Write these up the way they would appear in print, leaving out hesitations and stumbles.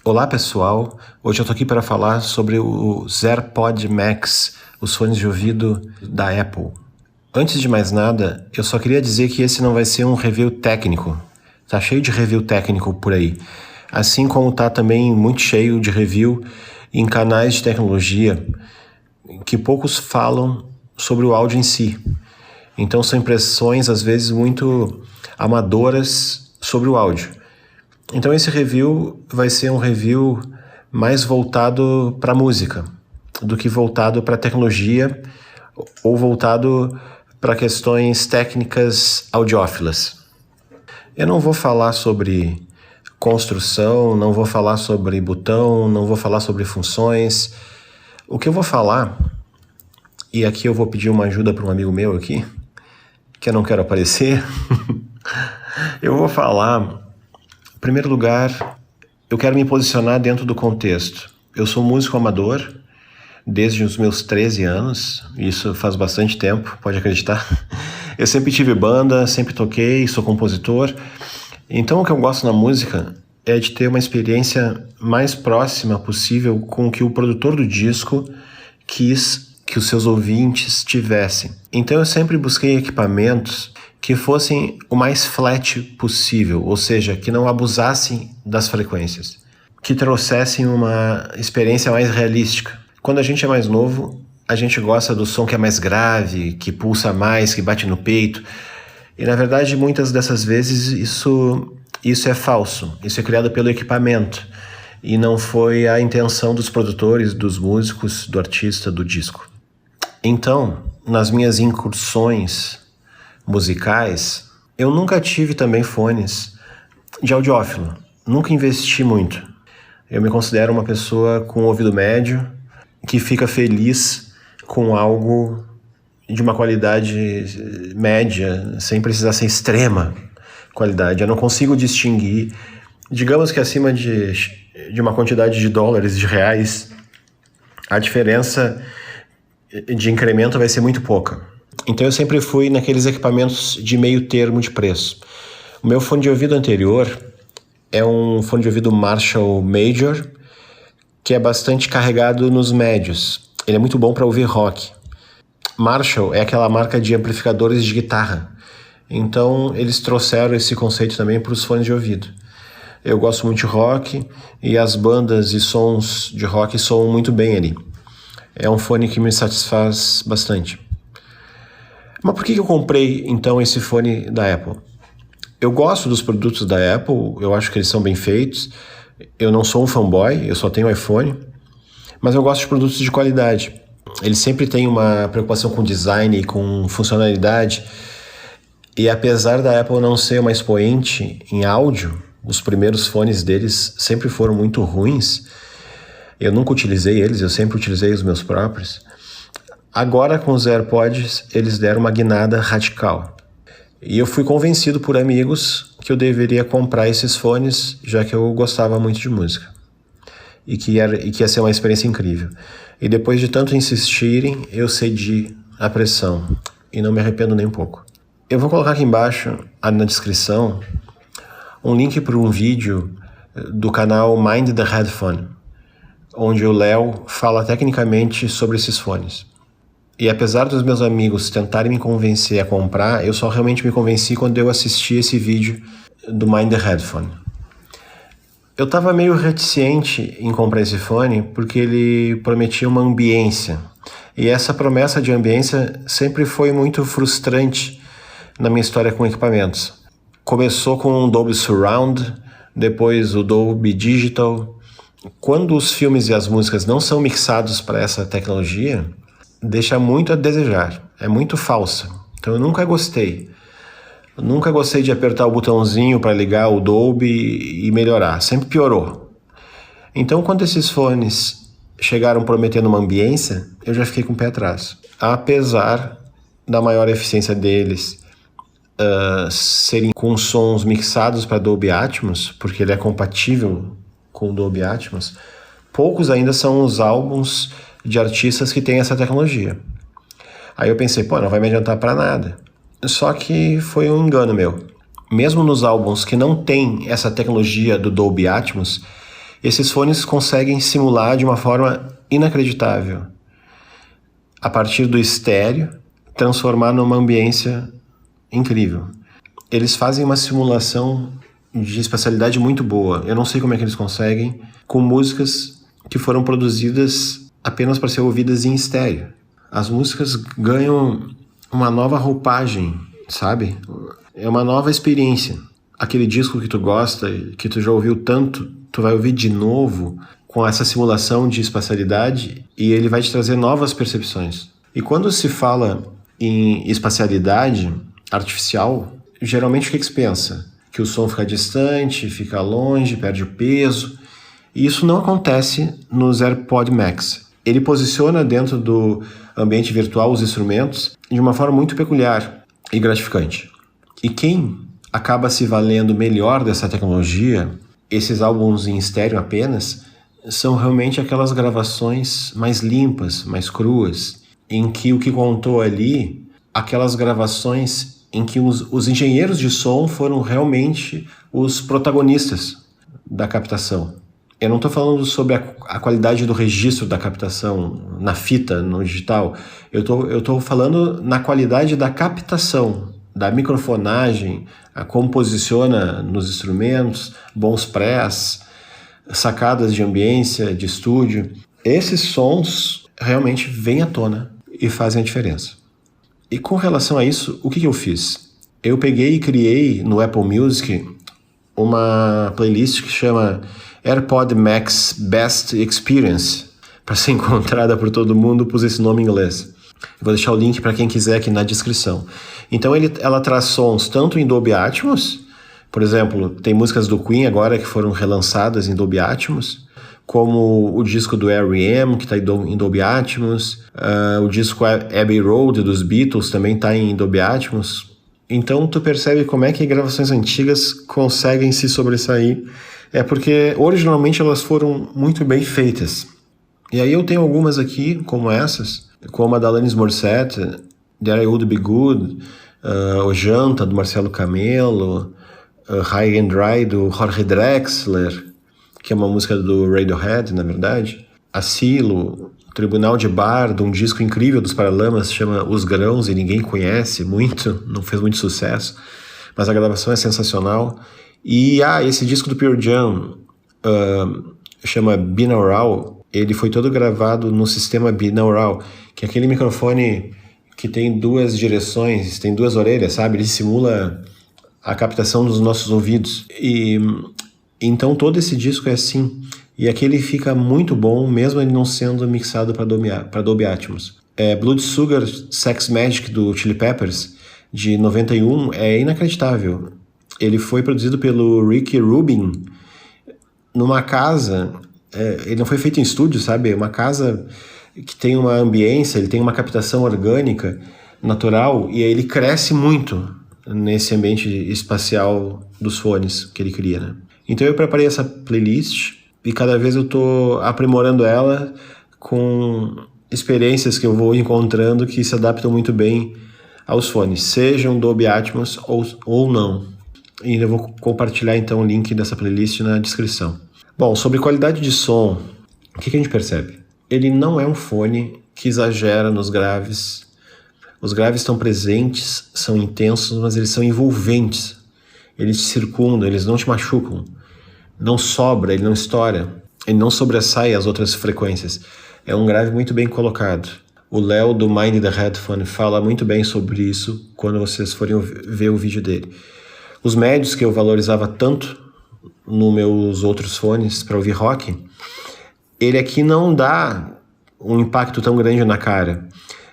Olá pessoal, hoje eu tô aqui para falar sobre o AirPod Max, os fones de ouvido da Apple. Antes de mais nada, eu só queria dizer que esse não vai ser um review técnico. Tá cheio de review técnico por aí. Assim como tá também muito cheio de review em canais de tecnologia que poucos falam sobre o áudio em si. Então são impressões às vezes muito amadoras sobre o áudio. Então esse review vai ser um review mais voltado para música do que voltado para tecnologia ou voltado para questões técnicas audiófilas. Eu não vou falar sobre construção, não vou falar sobre botão, não vou falar sobre funções. O que eu vou falar, e aqui eu vou pedir uma ajuda para um amigo meu aqui, que eu não quero aparecer, eu vou falar... Em primeiro lugar, eu quero me posicionar dentro do contexto. Eu sou músico amador desde os meus 13 anos, isso faz bastante tempo, pode acreditar. Eu sempre tive banda, sempre toquei, sou compositor. Então o que eu gosto na música é de ter uma experiência mais próxima possível com o que o produtor do disco quis que os seus ouvintes tivessem. Então eu sempre busquei equipamentos que fossem o mais flat possível, ou seja, que não abusassem das frequências, que trouxessem uma experiência mais realística. Quando a gente é mais novo, a gente gosta do som que é mais grave, que pulsa mais, que bate no peito, e na verdade muitas dessas vezes isso é falso, isso é criado pelo equipamento, e não foi a intenção dos produtores, dos músicos, do artista, do disco. Então, nas minhas incursões musicais, eu nunca tive também fones de audiófilo, nunca investi muito. Eu me considero uma pessoa com ouvido médio, que fica feliz com algo de uma qualidade média, sem precisar ser extrema qualidade. Eu não consigo distinguir, digamos que acima de uma quantidade de dólares, de reais, a diferença de incremento vai ser muito pouca. Então eu sempre fui naqueles equipamentos de meio termo de preço. O meu fone de ouvido anterior é um fone de ouvido Marshall Major, que é bastante carregado nos médios. Ele é muito bom para ouvir rock. Marshall é aquela marca de amplificadores de guitarra. Então eles trouxeram esse conceito também para os fones de ouvido. Eu gosto muito de rock e as bandas e sons de rock soam muito bem ali. É um fone que me satisfaz bastante. Mas por que eu comprei, então, esse fone da Apple? Eu gosto dos produtos da Apple, eu acho que eles são bem feitos. Eu não sou um fanboy, eu só tenho iPhone. Mas eu gosto de produtos de qualidade. Eles sempre têm uma preocupação com design e com funcionalidade. E apesar da Apple não ser uma expoente em áudio, os primeiros fones deles sempre foram muito ruins. Eu nunca utilizei eles, eu sempre utilizei os meus próprios. Agora, com os AirPods, eles deram uma guinada radical. E eu fui convencido por amigos que eu deveria comprar esses fones, já que eu gostava muito de música. E que ia ser uma experiência incrível. E depois de tanto insistirem, eu cedi à pressão. E não me arrependo nem um pouco. Eu vou colocar aqui embaixo, na descrição, um link para um vídeo do canal Mind the Headphone, onde o Léo fala tecnicamente sobre esses fones. E apesar dos meus amigos tentarem me convencer a comprar, eu só realmente me convenci quando eu assisti esse vídeo do Mind the Headphone. Eu estava meio reticente em comprar esse fone porque ele prometia uma ambiência. E essa promessa de ambiência sempre foi muito frustrante na minha história com equipamentos. Começou com o Dolby Surround, depois o Dolby Digital. Quando os filmes e as músicas não são mixados para essa tecnologia, deixa muito a desejar, é muito falsa. Então eu nunca gostei. Eu nunca gostei de apertar o botãozinho para ligar o Dolby e melhorar, sempre piorou. Então quando esses fones chegaram prometendo uma ambiência, eu já fiquei com o pé atrás. Apesar da maior eficiência deles serem com sons mixados para Dolby Atmos, porque ele é compatível com o Dolby Atmos, poucos ainda são os álbuns de artistas que têm essa tecnologia. Aí eu pensei, não vai me adiantar para nada. Só que foi um engano meu. Mesmo nos álbuns que não tem essa tecnologia do Dolby Atmos, Esses fones conseguem simular de uma forma inacreditável, a partir do estéreo, transformar numa ambiência incrível. Eles fazem uma simulação de espacialidade muito boa. Eu não sei como é que eles conseguem, com músicas que foram produzidas apenas para ser ouvidas em estéreo. As músicas ganham uma nova roupagem, sabe? É uma nova experiência. Aquele disco que tu gosta, que tu já ouviu tanto, tu vai ouvir de novo com essa simulação de espacialidade e ele vai te trazer novas percepções. E quando se fala em espacialidade artificial, geralmente o que se pensa? Que o som fica distante, fica longe, perde o peso. E isso não acontece nos AirPod Max. Ele posiciona dentro do ambiente virtual os instrumentos de uma forma muito peculiar e gratificante. E quem acaba se valendo melhor dessa tecnologia, esses álbuns em estéreo apenas, são realmente aquelas gravações mais limpas, mais cruas, em que o que contou ali, aquelas gravações em que os engenheiros de som foram realmente os protagonistas da captação. Eu não estou falando sobre a qualidade do registro da captação na fita, no digital. Eu tô falando na qualidade da captação, da microfonagem, a como posiciona nos instrumentos, bons prés, sacadas de ambiência, de estúdio. Esses sons realmente vêm à tona e fazem a diferença. E com relação a isso, o que eu fiz? Eu peguei e criei no Apple Music uma playlist que chama AirPod Max Best Experience, para ser encontrada por todo mundo, pus esse nome em inglês. Eu vou deixar o link para quem quiser aqui na descrição. Então ela traz sons tanto em Dolby Atmos, por exemplo, tem músicas do Queen agora que foram relançadas em Dolby Atmos, como o disco do R.E.M., que está em Dolby Atmos, o disco Abbey Road dos Beatles também está em Dolby Atmos. Então tu percebe como é que gravações antigas conseguem se sobressair. É porque originalmente elas foram muito bem feitas. E aí eu tenho algumas aqui, como essas, como a da Alanis Morissette, There I Would Be Good, O Janta, do Marcelo Camelo, High and Dry, do Jorge Drexler, que é uma música do Radiohead, na verdade. Asilo, Tribunal de Bar, de um disco incrível dos Paralamas, chama Os Grãos, e ninguém conhece muito, não fez muito sucesso, mas a gravação é sensacional. E esse disco do Pearl Jam, chama Binaural, ele foi todo gravado no sistema Binaural, que é aquele microfone que tem duas direções, tem duas orelhas, sabe? Ele simula a captação dos nossos ouvidos. E então todo esse disco é assim. E aqui ele fica muito bom, mesmo ele não sendo mixado para Dolby Atmos. Blood Sugar Sex Magic do Chili Peppers, de 91, é inacreditável. Ele foi produzido pelo Rick Rubin numa casa, ele não foi feito em estúdio, sabe? É uma casa que tem uma ambiência, ele tem uma captação orgânica, natural, e aí ele cresce muito nesse ambiente espacial dos fones que ele cria, né? Então eu preparei essa playlist e cada vez eu tô aprimorando ela com experiências que eu vou encontrando que se adaptam muito bem aos fones, sejam Dolby Atmos ou não. E eu vou compartilhar então o link dessa playlist na descrição. Bom, sobre qualidade de som, o que a gente percebe? Ele não é um fone que exagera nos graves. Os graves estão presentes, são intensos, mas eles são envolventes. Eles te circundam, eles não te machucam. Não sobra, ele não estoura. Ele não sobressai as outras frequências. É um grave muito bem colocado. O Léo do Mind the Headphone fala muito bem sobre isso quando vocês forem ver o vídeo dele. Os médios que eu valorizava tanto nos meus outros fones para ouvir rock, ele aqui não dá um impacto tão grande na cara,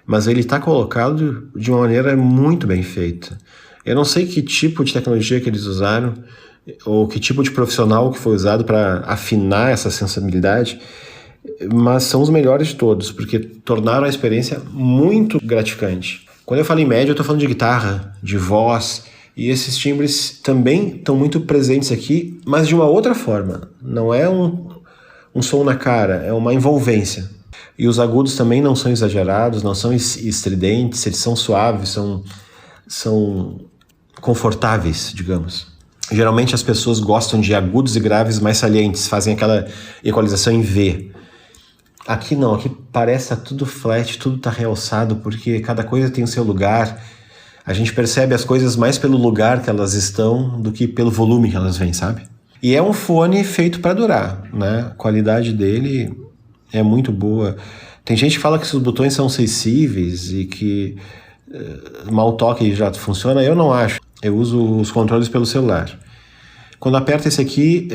mas ele está colocado de uma maneira muito bem feita. Eu não sei que tipo de tecnologia que eles usaram, ou que tipo de profissional que foi usado para afinar essa sensibilidade, mas são os melhores de todos, porque tornaram a experiência muito gratificante. Quando eu falo em médio, eu estou falando de guitarra, de voz, e esses timbres também estão muito presentes aqui, mas de uma outra forma. Não é um som na cara, é uma envolvência. E os agudos também não são exagerados, não são estridentes, eles são suaves, são confortáveis, digamos. Geralmente as pessoas gostam de agudos e graves mais salientes, fazem aquela equalização em V. Aqui não, aqui parece que tá tudo flat, tudo tá realçado, porque cada coisa tem o seu lugar. A gente percebe as coisas mais pelo lugar que elas estão do que pelo volume que elas vêm, sabe? E é um fone feito para durar, né? A qualidade dele é muito boa. Tem gente que fala que os botões são sensíveis e que mal toque já funciona. Eu não acho. Eu uso os controles pelo celular. Quando aperta esse aqui,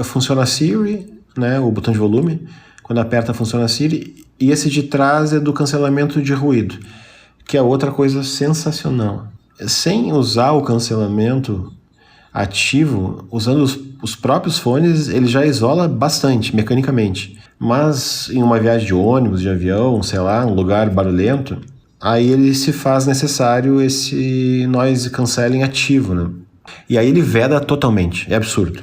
funciona a Siri, né? O botão de volume. Quando aperta, funciona a Siri. E esse de trás é do cancelamento de ruído, que é outra coisa sensacional. Sem usar o cancelamento ativo, usando os próprios fones, ele já isola bastante, mecanicamente. Mas em uma viagem de ônibus, de avião, sei lá, um lugar barulhento, aí ele se faz necessário esse noise cancelling ativo, né? E aí ele veda totalmente, é absurdo.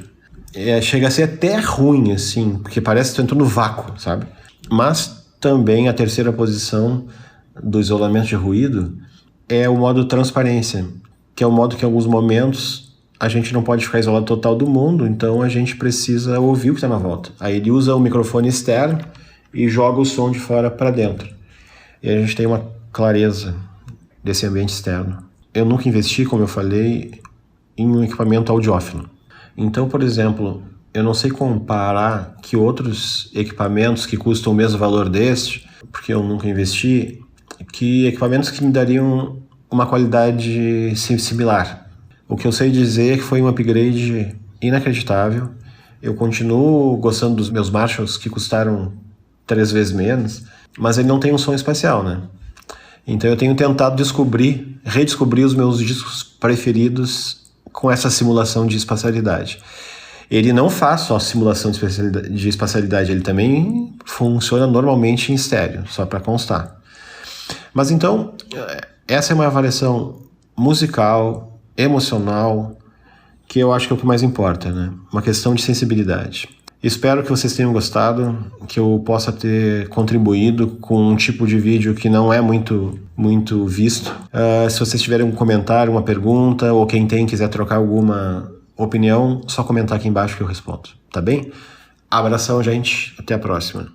Chega a ser até ruim, assim, porque parece que tu entrou no vácuo, sabe? Mas também a terceira posição do isolamento de ruído é o modo transparência, que é o modo que em alguns momentos a gente não pode ficar isolado total do mundo, então a gente precisa ouvir o que está na volta. Aí ele usa o microfone externo e joga o som de fora para dentro. E a gente tem uma clareza desse ambiente externo. Eu nunca investi, como eu falei, em um equipamento audiófilo. Então, por exemplo, eu não sei comparar que outros equipamentos que custam o mesmo valor deste, porque eu nunca investi, que equipamentos que me dariam uma qualidade similar. O que eu sei dizer é que foi um upgrade inacreditável. Eu continuo gostando dos meus Marshalls, que custaram 3 vezes menos, mas ele não tem um som espacial, né? Então eu tenho tentado redescobrir os meus discos preferidos com essa simulação de espacialidade. Ele não faz só simulação de espacialidade, ele também funciona normalmente em estéreo, só para constar. Mas então, essa é uma avaliação musical, emocional, que eu acho que é o que mais importa, né? Uma questão de sensibilidade. Espero que vocês tenham gostado, que eu possa ter contribuído com um tipo de vídeo que não é muito visto. Se vocês tiverem um comentário, uma pergunta, ou quem quiser trocar alguma opinião, só comentar aqui embaixo que eu respondo, tá bem? Abração, gente. Até a próxima.